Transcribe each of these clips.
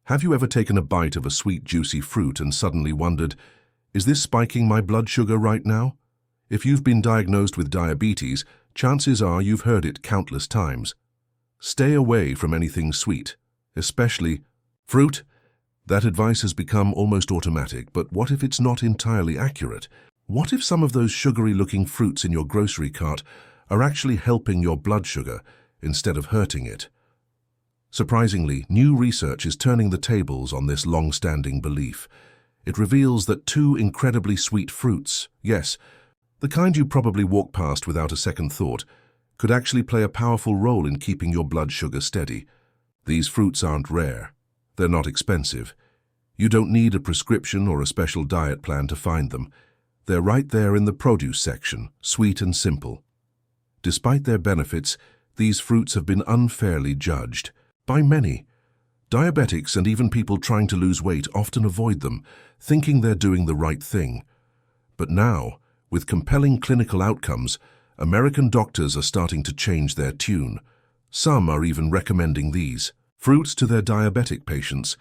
Have you ever taken a bite of a sweet, juicy fruit and suddenly wondered, is this spiking my blood sugar right now? If you've been diagnosed with diabetes, chances are you've heard it countless times. Stay away from anything sweet, especially fruit. That advice has become almost automatic, but what if it's not entirely accurate? What if some of those sugary-looking fruits in your grocery cart are actually helping your blood sugar instead of hurting it? Surprisingly, new research is turning the tables on this long-standing belief. It reveals that two incredibly sweet fruits, yes, the kind you probably walk past without a second thought, could actually play a powerful role in keeping your blood sugar steady. These fruits aren't rare. They're not expensive. You don't need a prescription or a special diet plan to find them. They're right there in the produce section, sweet and simple. Despite their benefits, these fruits have been unfairly judged by many. Diabetics and even people trying to lose weight often avoid them, thinking they're doing the right thing. But now, with compelling clinical outcomes, American doctors are starting to change their tune. Some are even recommending these fruits to their diabetic patients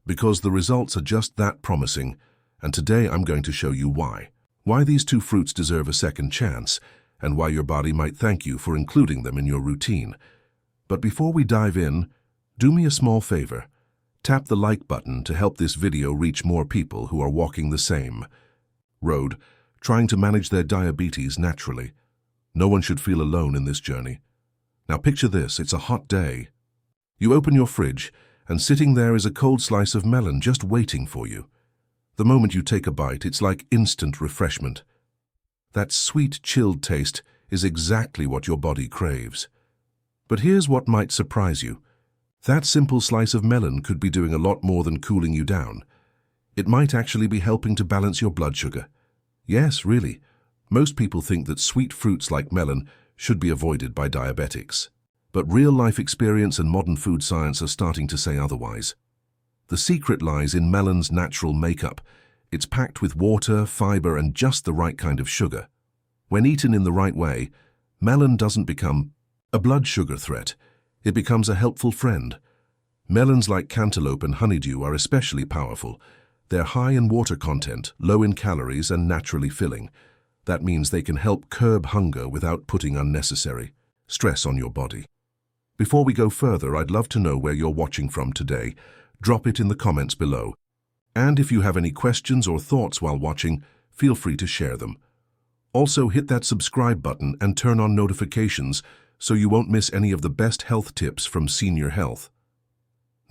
because the results are just that promising, and today I'm going to show you why. Why these two fruits deserve a second chance, and why your body might thank you for including them in your routine. But before we dive in, do me a small favor. Tap the like button to help this video reach more people who are walking the same road, trying to manage their diabetes naturally. No one should feel alone in this journey. Now picture this, it's a hot day. You open your fridge, and sitting there is a cold slice of melon just waiting for you. The moment you take a bite, it's like instant refreshment. That sweet, chilled taste is exactly what your body craves. But here's what might surprise you. That simple slice of melon could be doing a lot more than cooling you down. It might actually be helping to balance your blood sugar. Yes, really. Most people think that sweet fruits like melon should be avoided by diabetics. But real-life experience and modern food science are starting to say otherwise. The secret lies in melon's natural makeup. It's packed with water, fiber, and just the right kind of sugar. When eaten in the right way, melon doesn't become a blood sugar threat. It becomes a helpful friend. Melons like cantaloupe and honeydew are especially powerful. They're high in water content, low in calories, and naturally filling. That means they can help curb hunger without putting unnecessary stress on your body. Before we go further, I'd love to know where you're watching from today. Drop it in the comments below. And if you have any questions or thoughts while watching, feel free to share them. Also, hit that subscribe button and turn on notifications so you won't miss any of the best health tips from Senior Health.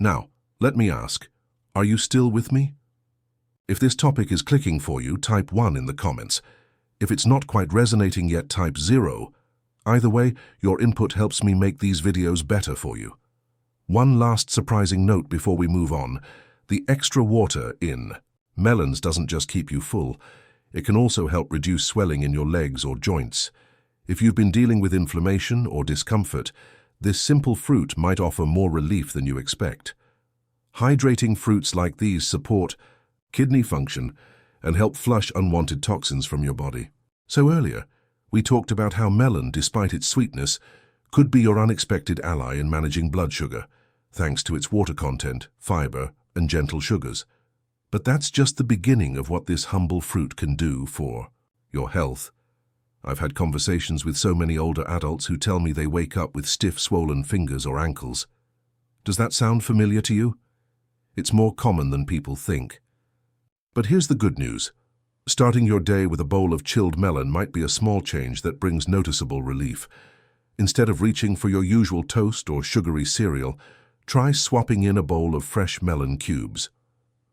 Now, let me ask, are you still with me? If this topic is clicking for you, type 1 in the comments. If it's not quite resonating yet, type 0. Either way, your input helps me make these videos better for you. One last surprising note before we move on. The extra water in melons doesn't just keep you full. It can also help reduce swelling in your legs or joints. If you've been dealing with inflammation or discomfort, this simple fruit might offer more relief than you expect. Hydrating fruits like these support kidney function and help flush unwanted toxins from your body. So earlier, we talked about how melon, despite its sweetness, could be your unexpected ally in managing blood sugar, thanks to its water content, fiber, and gentle sugars. But that's just the beginning of what this humble fruit can do for your health. I've had conversations with so many older adults who tell me they wake up with stiff, swollen fingers or ankles. Does that sound familiar to you? It's more common than people think. But here's the good news. Starting your day with a bowl of chilled melon might be a small change that brings noticeable relief. Instead of reaching for your usual toast or sugary cereal, try swapping in a bowl of fresh melon cubes.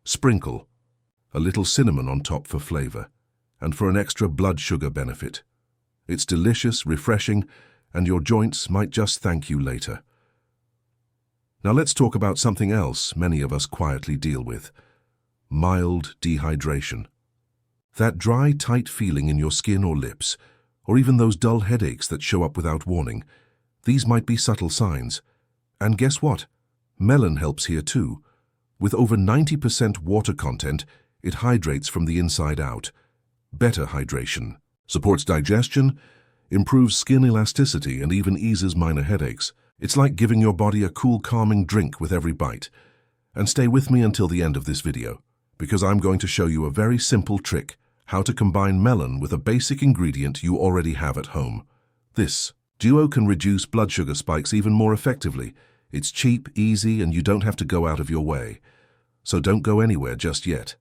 Sprinkle a little cinnamon on top for flavor and for an extra blood sugar benefit. It's delicious, refreshing, and your joints might just thank you later. Now let's talk about something else many of us quietly deal with: mild dehydration. That dry, tight feeling in your skin or lips, or even those dull headaches that show up without warning, these might be subtle signs. And guess what? Melon helps here too. With over 90% water content, it hydrates from the inside out. Better hydration supports digestion, improves skin elasticity, and even eases minor headaches. It's like giving your body a cool, calming drink with every bite. And stay with me until the end of this video, because I'm going to show you a very simple trick how to combine melon with a basic ingredient you already have at home. This duo can reduce blood sugar spikes even more effectively. It's cheap, easy, and you don't have to go out of your way. So don't go anywhere just yet.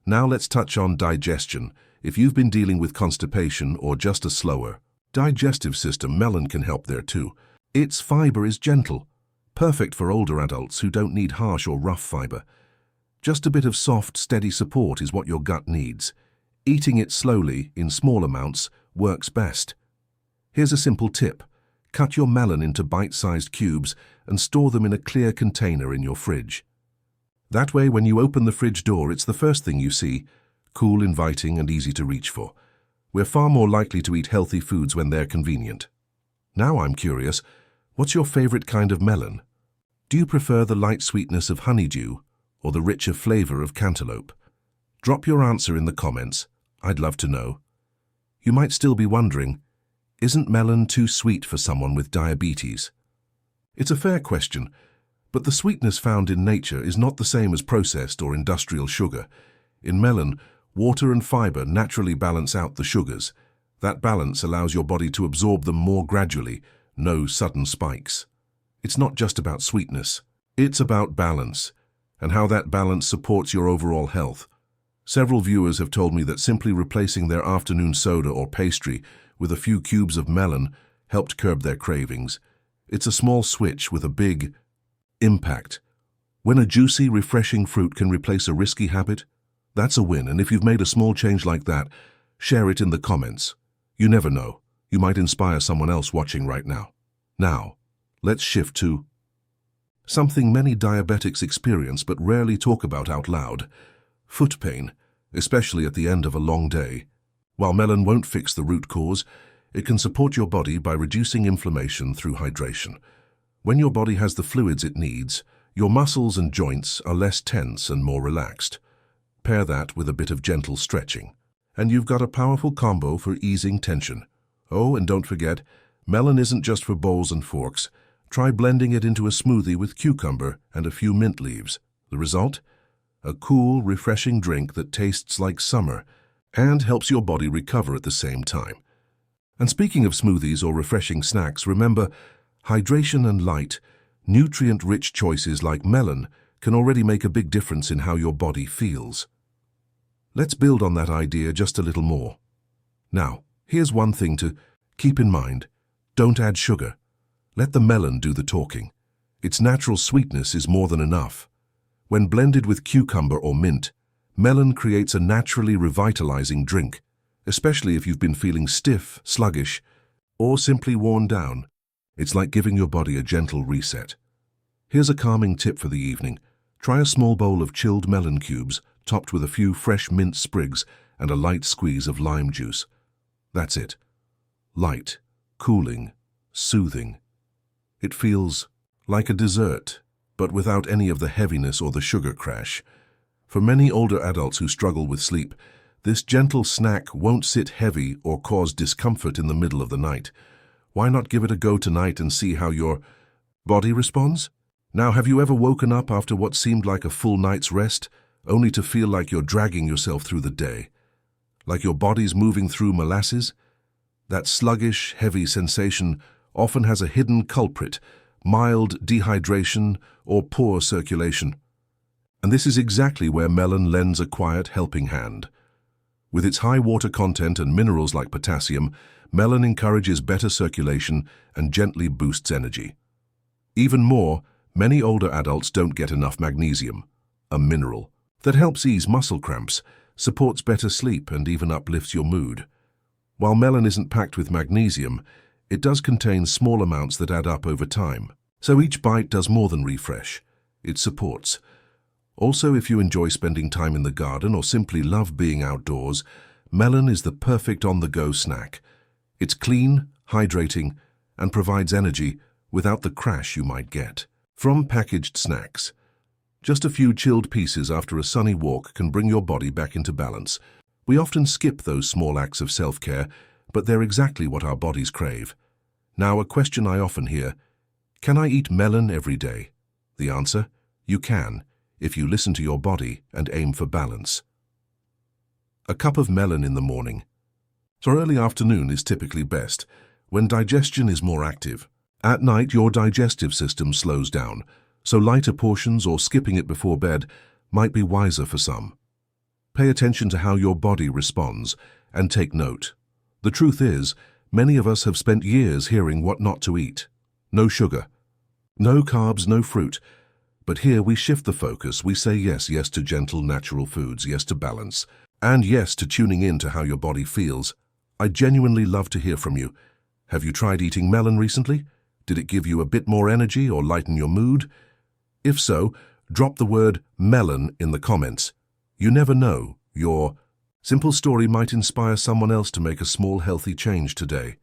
Now let's touch on digestion. If you've been dealing with constipation or just a slower digestive system, melon can help there too. Its fiber is gentle, perfect for older adults who don't need harsh or rough fiber. Just a bit of soft, steady support is what your gut needs. Eating it slowly, in small amounts, works best. Here's a simple tip. Cut your melon into bite-sized cubes and store them in a clear container in your fridge. That way, when you open the fridge door, it's the first thing you see, cool, inviting, and easy to reach for. We're far more likely to eat healthy foods when they're convenient. Now I'm curious, what's your favorite kind of melon? Do you prefer the light sweetness of honeydew or the richer flavor of cantaloupe? Drop your answer in the comments. I'd love to know. You might still be wondering, isn't melon too sweet for someone with diabetes? It's a fair question, but the sweetness found in nature is not the same as processed or industrial sugar. In melon, water and fiber naturally balance out the sugars. That balance allows your body to absorb them more gradually, no sudden spikes. It's not just about sweetness, it's about balance, and how that balance supports your overall health. Several viewers have told me that simply replacing their afternoon soda or pastry with a few cubes of melon helped curb their cravings. It's a small switch with a big impact. When a juicy, refreshing fruit can replace a risky habit, that's a win, and if you've made a small change like that, share it in the comments. You never know, you might inspire someone else watching right now. Now, let's shift to something many diabetics experience but rarely talk about out loud: foot pain, especially at the end of a long day. While melon won't fix the root cause, it can support your body by reducing inflammation through hydration. When your body has the fluids it needs, your muscles and joints are less tense and more relaxed. Pair that with a bit of gentle stretching, and you've got a powerful combo for easing tension. Oh, and don't forget, melon isn't just for bowls and forks. Try blending it into a smoothie with cucumber and a few mint leaves. The result? A cool, refreshing drink that tastes like summer and helps your body recover at the same time. And speaking of smoothies or refreshing snacks, remember, hydration and light, nutrient-rich choices like melon can already make a big difference in how your body feels. Let's build on that idea just a little more. Now, here's one thing to keep in mind. Don't add sugar. Let the melon do the talking. Its natural sweetness is more than enough. When blended with cucumber or mint, melon creates a naturally revitalizing drink, especially if you've been feeling stiff, sluggish, or simply worn down. It's like giving your body a gentle reset. Here's a calming tip for the evening. Try a small bowl of chilled melon cubes, topped with a few fresh mint sprigs and a light squeeze of lime juice. That's it. Light, cooling, soothing. It feels like a dessert, but without any of the heaviness or the sugar crash. For many older adults who struggle with sleep, this gentle snack won't sit heavy or cause discomfort in the middle of the night. Why not give it a go tonight and see how your body responds? Now, have you ever woken up after what seemed like a full night's rest, only to feel like you're dragging yourself through the day? Like your body's moving through molasses? That sluggish, heavy sensation often has a hidden culprit: mild dehydration or poor circulation. And this is exactly where melon lends a quiet helping hand. With its high water content and minerals like potassium, melon encourages better circulation and gently boosts energy. Even more, many older adults don't get enough magnesium, a mineral that helps ease muscle cramps, supports better sleep, and even uplifts your mood. While melon isn't packed with magnesium, it does contain small amounts that add up over time. So each bite does more than refresh. It supports. Also, if you enjoy spending time in the garden or simply love being outdoors, melon is the perfect on-the-go snack. It's clean, hydrating, and provides energy without the crash you might get from packaged snacks. Just a few chilled pieces after a sunny walk can bring your body back into balance. We often skip those small acts of self-care, but they're exactly what our bodies crave. Now, a question I often hear: can I eat melon every day? The answer: You can, if you listen to your body and aim for balance. A cup of melon in the morning. So early afternoon is typically best, when digestion is more active. At night, your digestive system slows down, so lighter portions or skipping it before bed might be wiser for some. Pay attention to how your body responds and take note. The truth is, many of us have spent years hearing what not to eat. No sugar, no carbs, no fruit. But here we shift the focus. We say yes to gentle, natural foods, yes to balance, and yes to tuning in to how your body feels. I genuinely love to hear from you. Have you tried eating melon recently? Did it give you a bit more energy or lighten your mood? If so, drop the word melon in the comments. You never know, your simple story might inspire someone else to make a small healthy change today.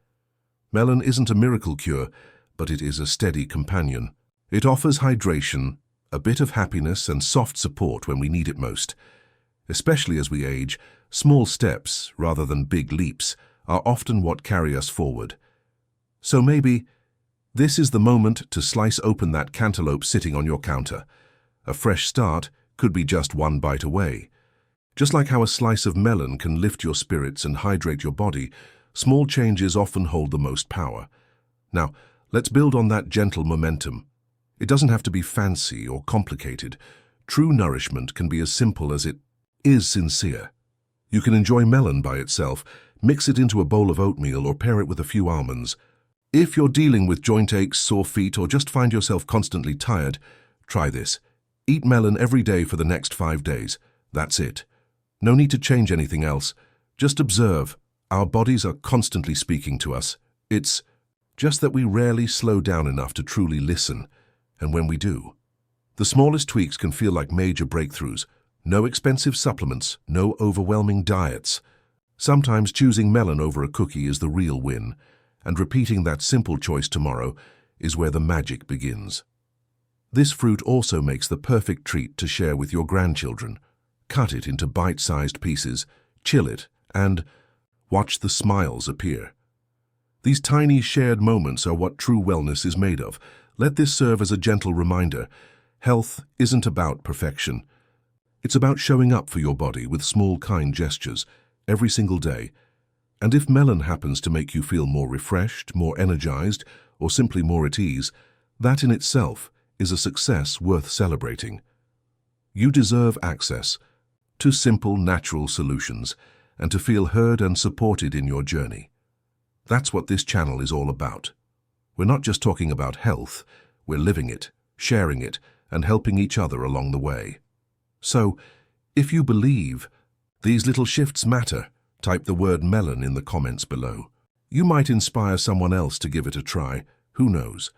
Melon isn't a miracle cure, but it is a steady companion. It offers hydration, a bit of happiness and soft support when we need it most. Especially as we age, small steps, rather than big leaps, are often what carry us forward. So maybe this is the moment to slice open that cantaloupe sitting on your counter. A fresh start could be just one bite away. Just like how a slice of melon can lift your spirits and hydrate your body, small changes often hold the most power. Now, let's build on that gentle momentum. It doesn't have to be fancy or complicated. True nourishment can be as simple as it is sincere. You can enjoy melon by itself, mix it into a bowl of oatmeal, or pair it with a few almonds. If you're dealing with joint aches, sore feet, or just find yourself constantly tired, try this. Eat melon every day for the next 5 days. That's it. No need to change anything else. Just observe. Our bodies are constantly speaking to us. It's just that we rarely slow down enough to truly listen. And when we do, the smallest tweaks can feel like major breakthroughs. No expensive supplements, no overwhelming diets. Sometimes choosing melon over a cookie is the real win, and repeating that simple choice tomorrow is where the magic begins. This fruit also makes the perfect treat to share with your grandchildren. Cut it into bite-sized pieces, chill it, and watch the smiles appear. These tiny shared moments are what true wellness is made of. Let this serve as a gentle reminder. Health isn't about perfection. It's about showing up for your body with small, kind gestures every single day. And if melon happens to make you feel more refreshed, more energized, or simply more at ease, that in itself is a success worth celebrating. You deserve access to simple, natural solutions and to feel heard and supported in your journey. That's what this channel is all about. We're not just talking about health, we're living it, sharing it, and helping each other along the way. So, if you believe these little shifts matter, type the word melon in the comments below. You might inspire someone else to give it a try. Who knows?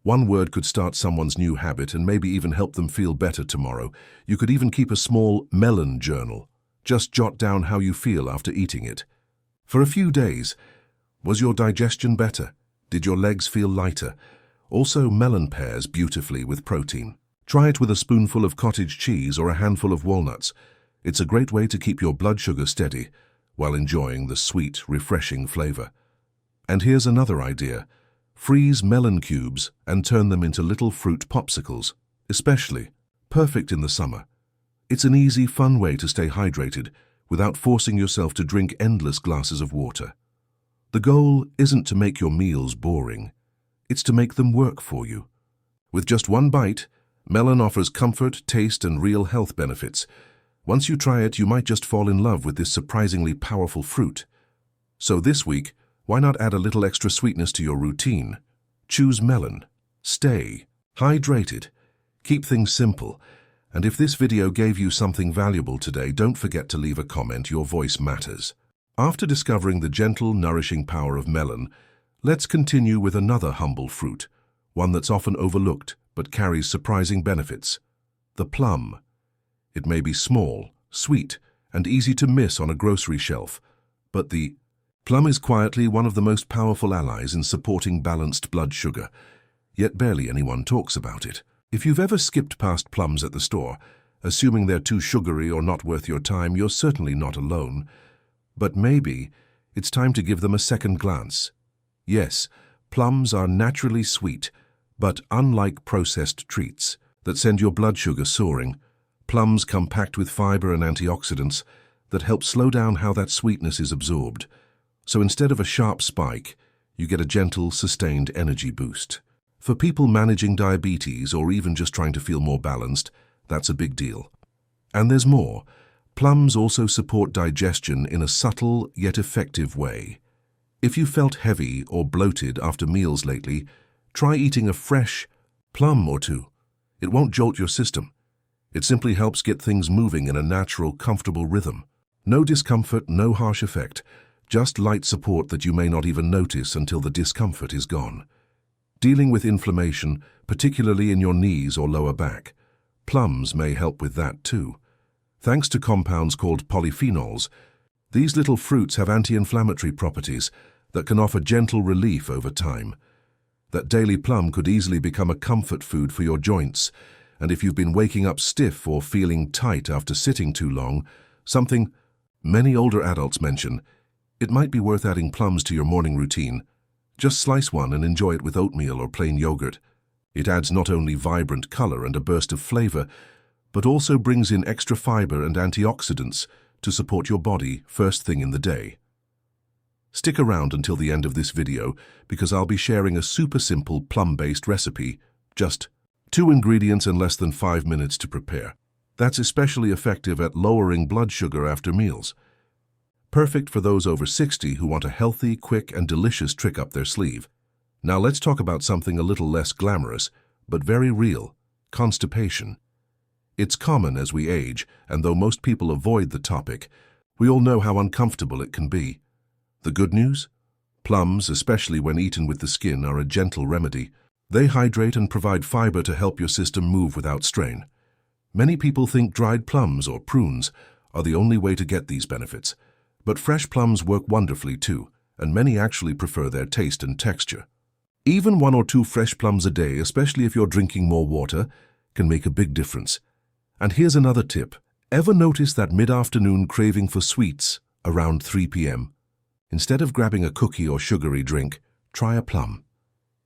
One word could start someone's new habit and maybe even help them feel better tomorrow. You could even keep a small melon journal. Just jot down how you feel after eating it. For a few days, was your digestion better? Did your legs feel lighter? Also, melon pairs beautifully with protein. Try it with a spoonful of cottage cheese or a handful of walnuts. It's a great way to keep your blood sugar steady while enjoying the sweet, refreshing flavor. And here's another idea. Freeze melon cubes and turn them into little fruit popsicles, especially perfect in the summer. It's an easy, fun way to stay hydrated without forcing yourself to drink endless glasses of water. The goal isn't to make your meals boring. It's to make them work for you. With just one bite, melon offers comfort, taste, and real health benefits. Once you try it, you might just fall in love with this surprisingly powerful fruit. So this week, why not add a little extra sweetness to your routine? Choose melon. Stay hydrated. Keep things simple. And if this video gave you something valuable today, don't forget to leave a comment. Your voice matters. After discovering the gentle, nourishing power of melon, let's continue with another humble fruit, one that's often overlooked but carries surprising benefits. The plum. It may be small, sweet, and easy to miss on a grocery shelf, but the plum is quietly one of the most powerful allies in supporting balanced blood sugar, yet barely anyone talks about it. If you've ever skipped past plums at the store, assuming they're too sugary or not worth your time, you're certainly not alone. But maybe it's time to give them a second glance. Yes, plums are naturally sweet, but unlike processed treats, that send your blood sugar soaring. Plums come packed with fiber and antioxidants that help slow down how that sweetness is absorbed. So instead of a sharp spike, you get a gentle, sustained energy boost. For people managing diabetes or even just trying to feel more balanced, that's a big deal. And there's more. Plums also support digestion in a subtle yet effective way. If you felt heavy or bloated after meals lately, try eating a fresh plum or two. It won't jolt your system. It simply helps get things moving in a natural, comfortable rhythm. No discomfort, no harsh effect, just light support that you may not even notice until the discomfort is gone. Dealing with inflammation, particularly in your knees or lower back, plums may help with that too. Thanks to compounds called polyphenols, these little fruits have anti-inflammatory properties that can offer gentle relief over time. That daily plum could easily become a comfort food for your joints, and if you've been waking up stiff or feeling tight after sitting too long, something many older adults mention, it might be worth adding plums to your morning routine. Just slice one and enjoy it with oatmeal or plain yogurt. It adds not only vibrant color and a burst of flavor, but also brings in extra fiber and antioxidants to support your body first thing in the day. Stick around until the end of this video because I'll be sharing a super simple plum-based recipe, just 2 ingredients and less than 5 minutes to prepare. That's especially effective at lowering blood sugar after meals. Perfect for those over 60 who want a healthy, quick, and delicious trick up their sleeve. Now let's talk about something a little less glamorous, but very real: constipation. It's common as we age, and though most people avoid the topic, we all know how uncomfortable it can be. The good news? Plums, especially when eaten with the skin, are a gentle remedy. They hydrate and provide fiber to help your system move without strain. Many people think dried plums or prunes are the only way to get these benefits, but fresh plums work wonderfully too, and many actually prefer their taste and texture. Even 1 or 2 fresh plums a day, especially if you're drinking more water, can make a big difference. And here's another tip. Ever notice that mid-afternoon craving for sweets around 3 p.m.? Instead of grabbing a cookie or sugary drink, try a plum.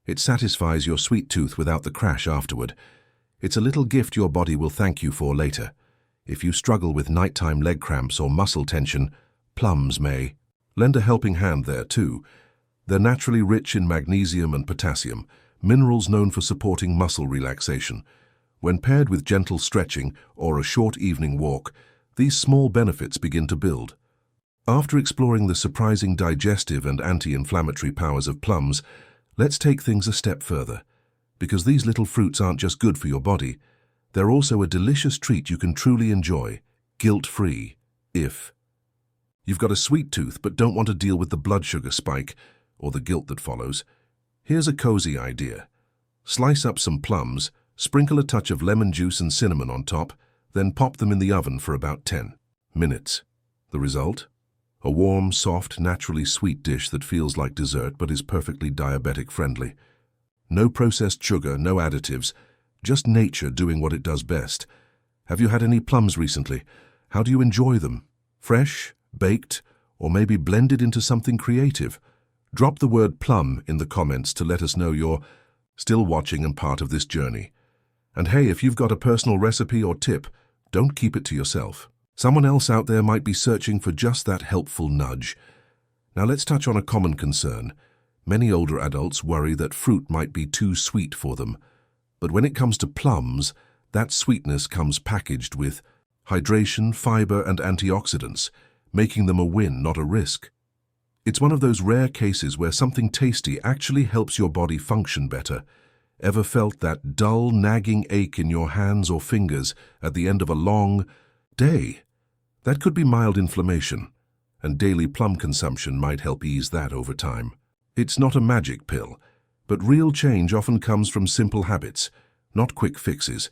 It satisfies your sweet tooth without the crash afterward. It's a little gift your body will thank you for later. If you struggle with nighttime leg cramps or muscle tension, plums may lend a helping hand there too. They're naturally rich in magnesium and potassium, minerals known for supporting muscle relaxation. When paired with gentle stretching or a short evening walk, these small benefits begin to build. After exploring the surprising digestive and anti-inflammatory powers of plums, let's take things a step further. Because these little fruits aren't just good for your body, they're also a delicious treat you can truly enjoy, guilt-free, if you've got a sweet tooth but don't want to deal with the blood sugar spike or the guilt that follows. Here's a cozy idea. Slice up some plums, sprinkle a touch of lemon juice and cinnamon on top, then pop them in the oven for about 10 minutes. The result? A warm, soft, naturally sweet dish that feels like dessert but is perfectly diabetic-friendly. No processed sugar, no additives, just nature doing what it does best. Have you had any plums recently? How do you enjoy them? Fresh, baked, or maybe blended into something creative? Drop the word plum in the comments to let us know you're still watching and part of this journey. And hey, if you've got a personal recipe or tip, don't keep it to yourself. Someone else out there might be searching for just that helpful nudge. Now let's touch on a common concern. Many older adults worry that fruit might be too sweet for them. But when it comes to plums, that sweetness comes packaged with hydration, fiber, and antioxidants, making them a win, not a risk. It's one of those rare cases where something tasty actually helps your body function better. Ever felt that dull, nagging ache in your hands or fingers at the end of a long day? That could be mild inflammation, and daily plum consumption might help ease that over time. It's not a magic pill, but real change often comes from simple habits, not quick fixes.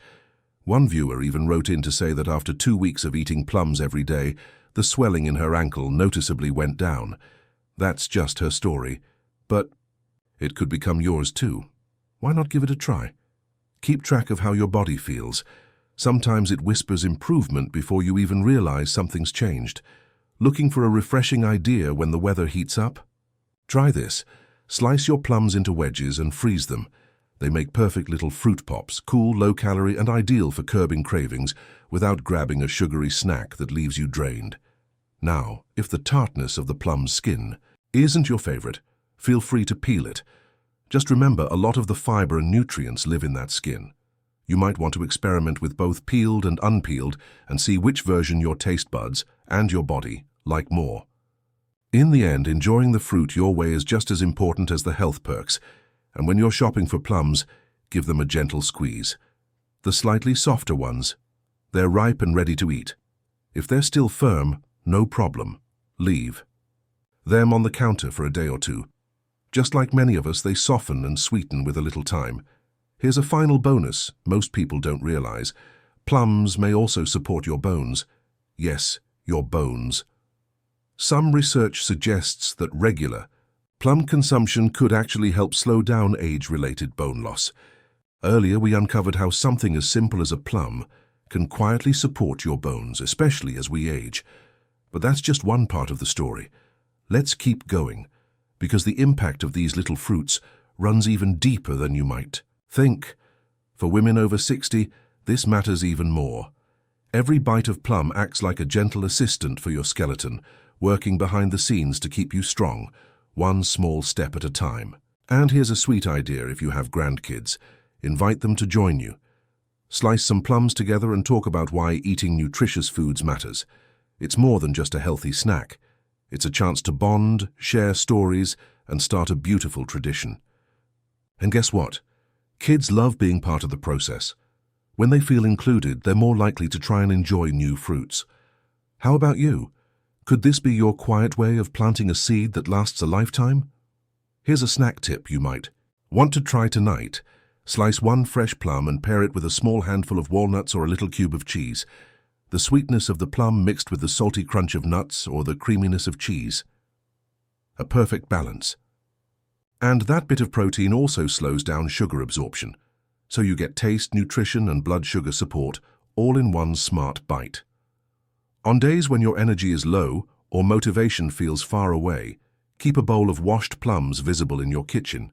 One viewer even wrote in to say that after 2 weeks of eating plums every day, the swelling in her ankle noticeably went down. That's just her story, but it could become yours too. Why not give it a try? Keep track of how your body feels. Sometimes it whispers improvement before you even realize something's changed. Looking for a refreshing idea when the weather heats up? Try this. Slice your plums into wedges and freeze them. They make perfect little fruit pops, cool, low-calorie, and ideal for curbing cravings without grabbing a sugary snack that leaves you drained. Now, if the tartness of the plum's skin isn't your favorite, feel free to peel it. Just remember, a lot of the fiber and nutrients live in that skin. You might want to experiment with both peeled and unpeeled and see which version your taste buds and your body like more. In the end, enjoying the fruit your way is just as important as the health perks, and when you're shopping for plums, give them a gentle squeeze. The slightly softer ones, they're ripe and ready to eat. If they're still firm, no problem. Leave them on the counter for a day or two. Just like many of us, they soften and sweeten with a little time. Here's a final bonus most people don't realize. Plums may also support your bones. Yes, your bones. Some research suggests that regular plum consumption could actually help slow down age-related bone loss. Earlier, we uncovered how something as simple as a plum can quietly support your bones, especially as we age. But that's just one part of the story. Let's keep going, because the impact of these little fruits runs even deeper than you might think. For women over 60, this matters even more. Every bite of plum acts like a gentle assistant for your skeleton, working behind the scenes to keep you strong, one small step at a time. And here's a sweet idea if you have grandkids. Invite them to join you. Slice some plums together and talk about why eating nutritious foods matters. It's more than just a healthy snack. It's a chance to bond, share stories, and start a beautiful tradition. And guess what? Kids love being part of the process. When they feel included, they're more likely to try and enjoy new fruits. How about you? Could this be your quiet way of planting a seed that lasts a lifetime? Here's a snack tip you might want to try tonight. Slice one fresh plum and pair it with a small handful of walnuts or a little cube of cheese. The sweetness of the plum mixed with the salty crunch of nuts or the creaminess of cheese. A perfect balance. And that bit of protein also slows down sugar absorption, so you get taste, nutrition, and blood sugar support all in one smart bite. On days when your energy is low or motivation feels far away, keep a bowl of washed plums visible in your kitchen.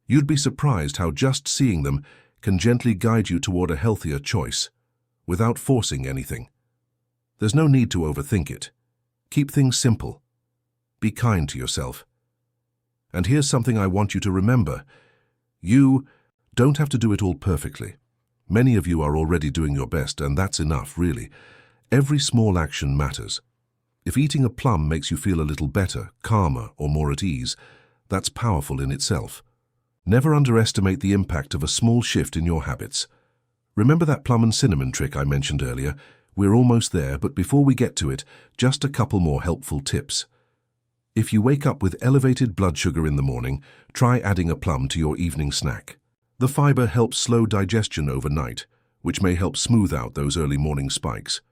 You'd be surprised how just seeing them can gently guide you toward a healthier choice, without forcing anything. There's no need to overthink it. Keep things simple. Be kind to yourself. And here's something I want you to remember. You don't have to do it all perfectly. Many of you are already doing your best, and that's enough, really. Every small action matters. If eating a plum makes you feel a little better, calmer, or more at ease, that's powerful in itself. Never underestimate the impact of a small shift in your habits. Remember that plum and cinnamon trick I mentioned earlier? We're almost there, but before we get to it, just a couple more helpful tips. If you wake up with elevated blood sugar in the morning, try adding a plum to your evening snack. The fiber helps slow digestion overnight, which may help smooth out those early morning spikes.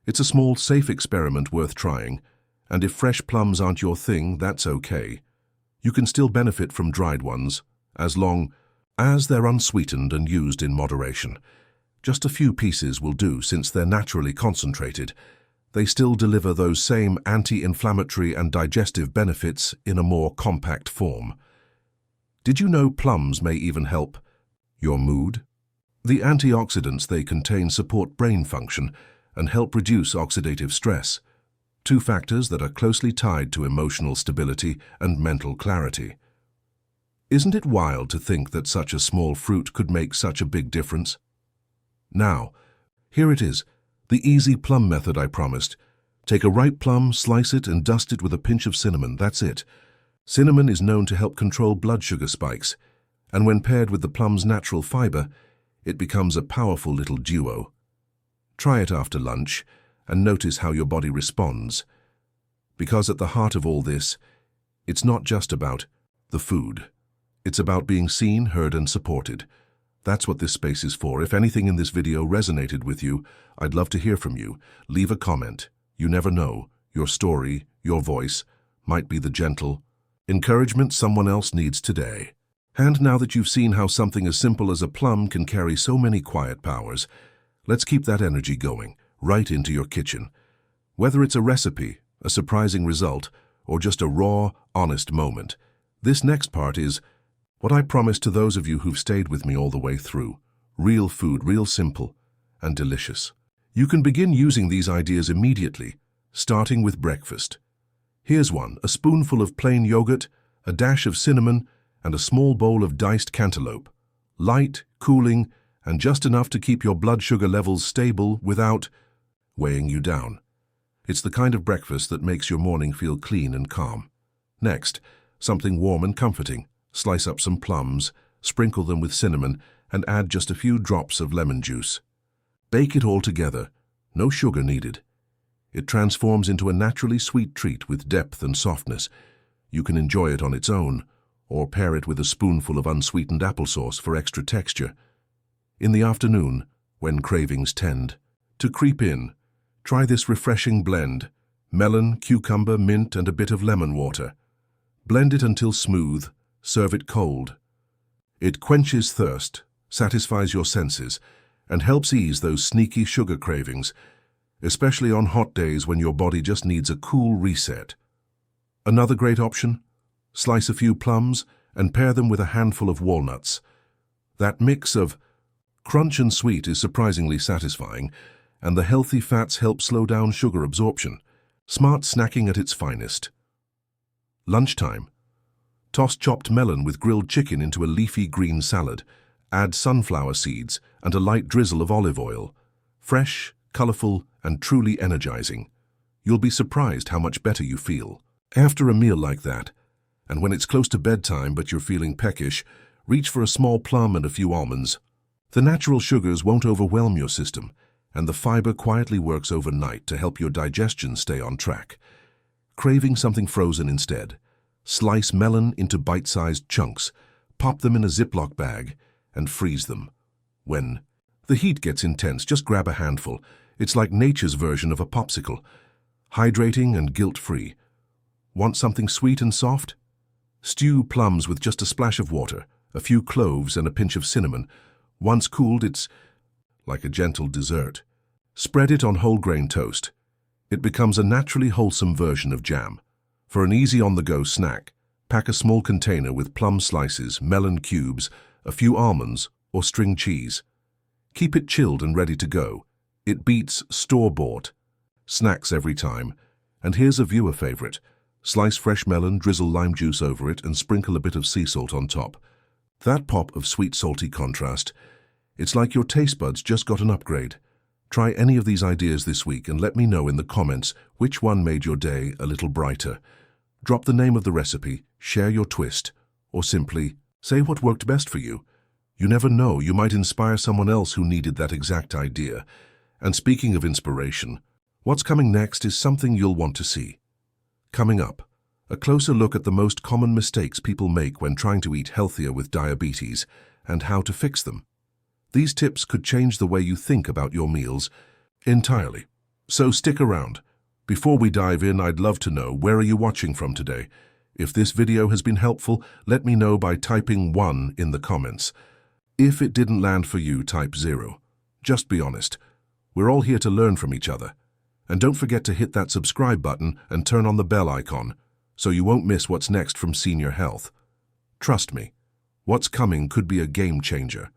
It's a small, safe experiment worth trying, and if fresh plums aren't your thing, that's okay. You can still benefit from dried ones, as long as they're unsweetened and used in moderation. Just a few pieces will do since they're naturally concentrated. They still deliver those same anti-inflammatory and digestive benefits in a more compact form. Did you know plums may even help your mood? The antioxidants they contain support brain function and help reduce oxidative stress, two factors that are closely tied to emotional stability and mental clarity. Isn't it wild to think that such a small fruit could make such a big difference? Now, here it is. The easy plum method I promised. Take a ripe plum, slice it, and dust it with a pinch of cinnamon. That's it. Cinnamon is known to help control blood sugar spikes, and when paired with the plum's natural fiber, it becomes a powerful little duo. Try it after lunch, and notice how your body responds. Because at the heart of all this, it's not just about the food. It's about being seen, heard, and supported. That's what this space is for. If anything in this video resonated with you, I'd love to hear from you. Leave a comment. You never know. Your story, your voice, might be the gentle encouragement someone else needs today. And now that you've seen how something as simple as a plum can carry so many quiet powers, let's keep that energy going, right into your kitchen. Whether it's a recipe, a surprising result, or just a raw, honest moment, this next part is What I promise to those of you who've stayed with me all the way through. Real food, real simple and delicious. You can begin using these ideas immediately, starting with breakfast. Here's one: a spoonful of plain yogurt, a dash of cinnamon, and a small bowl of diced cantaloupe. Light, cooling, and just enough to keep your blood sugar levels stable without weighing you down. It's the kind of breakfast that makes your morning feel clean and calm. Next, something warm and comforting. Slice up some plums, sprinkle them with cinnamon, and add just a few drops of lemon juice. Bake it all together. No sugar needed. It transforms into a naturally sweet treat with depth and softness. You can enjoy it on its own, or pair it with a spoonful of unsweetened applesauce for extra texture. In the afternoon, when cravings tend to creep in, try this refreshing blend: melon, cucumber, mint, and a bit of lemon water. Blend it until smooth. Serve it cold. It quenches thirst, satisfies your senses, and helps ease those sneaky sugar cravings, especially on hot days when your body just needs a cool reset. Another great option: slice a few plums and pair them with a handful of walnuts. That mix of crunch and sweet is surprisingly satisfying, and the healthy fats help slow down sugar absorption. Smart snacking at its finest. Lunchtime. Toss chopped melon with grilled chicken into a leafy green salad. Add sunflower seeds and a light drizzle of olive oil. Fresh, colorful, and truly energizing. You'll be surprised how much better you feel. After a meal like that, and when it's close to bedtime but you're feeling peckish, reach for a small plum and a few almonds. The natural sugars won't overwhelm your system, and the fiber quietly works overnight to help your digestion stay on track. Craving something frozen instead? Slice melon into bite-sized chunks, pop them in a Ziploc bag, and freeze them. When the heat gets intense, just grab a handful. It's like nature's version of a popsicle. Hydrating and guilt-free. Want something sweet and soft? Stew plums with just a splash of water, a few cloves, and a pinch of cinnamon. Once cooled, it's like a gentle dessert. Spread it on whole grain toast. It becomes a naturally wholesome version of jam. For an easy on-the-go snack, pack a small container with plum slices, melon cubes, a few almonds, or string cheese. Keep it chilled and ready to go. It beats store-bought snacks every time. And here's a viewer favorite. Slice fresh melon, drizzle lime juice over it, and sprinkle a bit of sea salt on top. That pop of sweet-salty contrast, it's like your taste buds just got an upgrade. Try any of these ideas this week and let me know in the comments which one made your day a little brighter. Drop the name of the recipe, share your twist, or simply say what worked best for you. You never know, you might inspire someone else who needed that exact idea. And speaking of inspiration, what's coming next is something you'll want to see. Coming up, a closer look at the most common mistakes people make when trying to eat healthier with diabetes and how to fix them. These tips could change the way you think about your meals entirely. So stick around. Before we dive in, I'd love to know, where are you watching from today? If this video has been helpful, let me know by typing 1 in the comments. If it didn't land for you, type 0. Just be honest. We're all here to learn from each other. And don't forget to hit that subscribe button and turn on the bell icon so you won't miss what's next from Senior Health. Trust me, what's coming could be a game changer.